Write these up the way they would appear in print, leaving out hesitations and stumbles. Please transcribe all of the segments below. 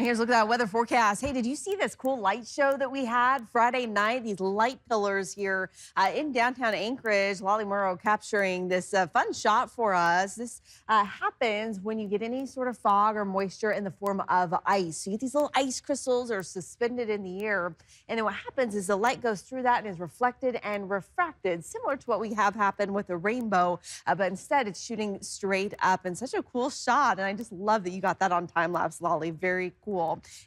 Here's a look at that weather forecast. Hey, did you see this cool light show that we had Friday night? These light pillars here in downtown Anchorage. Lolly Murrow capturing this fun shot for us. This happens when you get any sort of fog or moisture in the form of ice. So you get these little ice crystals are suspended in the air. And then what happens is the light goes through that and is reflected and refracted, similar to what we have happen with a rainbow. But instead, it's shooting straight up, and such a cool shot. And I just love that you got that on time lapse, Lolly. Very cool.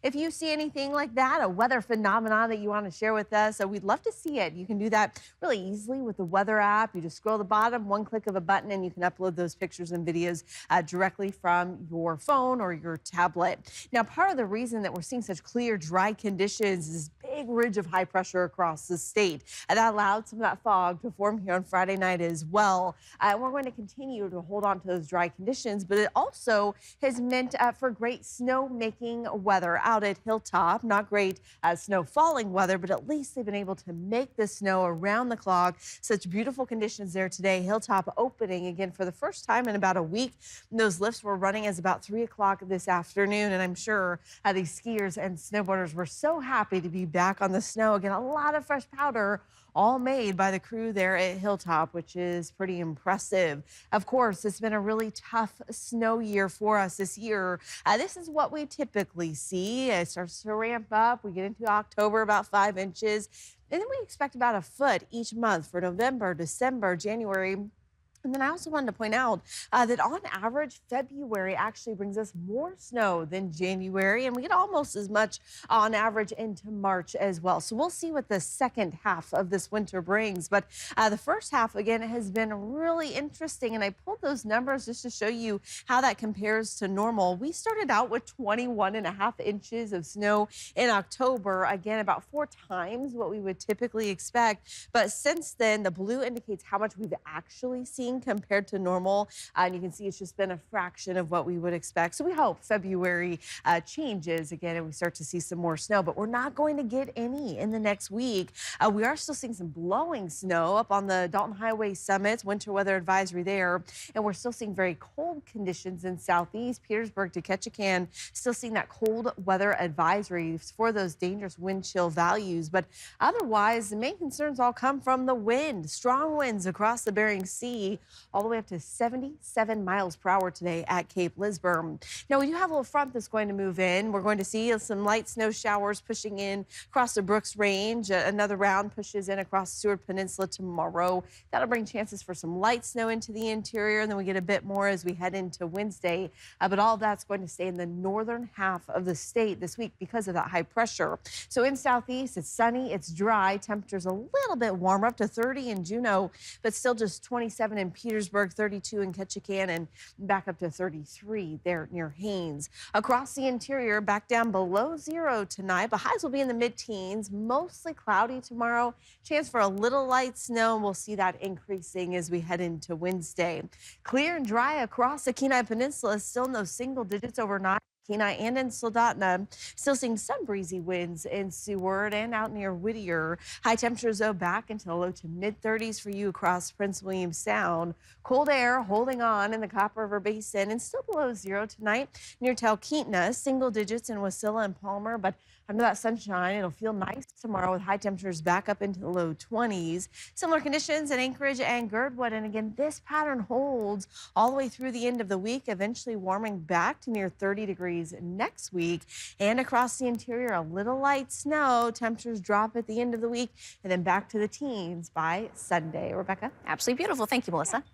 If you see anything like that, a weather phenomenon that you want to share with us, we'd love to see it. You can do that really easily with the weather app. You just scroll the bottom, one click of a button, and you can upload those pictures and videos directly from your phone or your tablet. Now, part of the reason that we're seeing such clear, dry conditions is this big ridge of high pressure across the state. And that allowed some of that fog to form here on Friday night as well. We're going to continue to hold on to those dry conditions, but it also has meant for great snow making weather out at Hilltop. Not great snow falling weather, but at least they've been able to make the snow around the clock. Such beautiful conditions there today. Hilltop opening again for the first time in about a week. And those lifts were running as about 3 o'clock this afternoon. And I'm sure these skiers and snowboarders were so happy to be back on the snow again. A lot of fresh powder, all made by the crew there at Hilltop, which is pretty impressive. Of course, it's been a really tough snow year for us this year. This is what we typically see. It starts to ramp up. We get into October, about 5 inches. And then we expect about a foot each month for November, December, January. And then I also wanted to point out that on average, February actually brings us more snow than January, and we get almost as much on average into March as well. So we'll see what the second half of this winter brings. But the first half, again, has been really interesting, and I pulled those numbers just to show you how that compares to normal. We started out with 21.5 inches of snow in October, again, about 4 times what we would typically expect. But since then, the blue indicates how much we've actually seen compared to normal. And you can see it's just been a fraction of what we would expect. So we hope February changes again and we start to see some more snow, but we're not going to get any in the next week. We are still seeing some blowing snow up on the Dalton Highway summits, winter weather advisory there. And we're still seeing very cold conditions in southeast Petersburg to Ketchikan, still seeing that cold weather advisory for those dangerous wind chill values. But otherwise, the main concerns all come from the wind, strong winds across the Bering Sea, all the way up to 77 miles per hour today at Cape Lisburne. Now, we do have a little front that's going to move in. We're going to see some light snow showers pushing in across the Brooks Range. Another round pushes in across Seward Peninsula tomorrow. That'll bring chances for some light snow into the interior, and then we get a bit more as we head into Wednesday. But all of that's going to stay in the northern half of the state this week because of that high pressure. So in southeast, it's sunny, it's dry. Temperatures a little bit warmer, up to 30 in Juneau, but still just 27 in Petersburg, 32 in Ketchikan, and back up to 33 there near Haines. Across the interior, back down below 0 tonight, but highs will be in the mid-teens. Mostly cloudy tomorrow. Chance for a little light snow. We'll see that increasing as we head into Wednesday. Clear and dry across the Kenai Peninsula. Still no single digits overnight. Kenai and in Soldotna, still seeing some breezy winds in Seward and out near Whittier. High temperatures, though, back into the low to mid-30s for you across Prince William Sound. Cold air holding on in the Copper River Basin and still below 0 tonight near Talkeetna. Single digits in Wasilla and Palmer, but under that sunshine, it'll feel nice tomorrow with high temperatures back up into the low 20s. Similar conditions in Anchorage and Girdwood. And again, this pattern holds all the way through the end of the week, eventually warming back to near 30 degrees next week. And across the interior, a little light snow. Temperatures drop at the end of the week and then back to the teens by Sunday. Rebecca? Absolutely beautiful. Thank you, Melissa.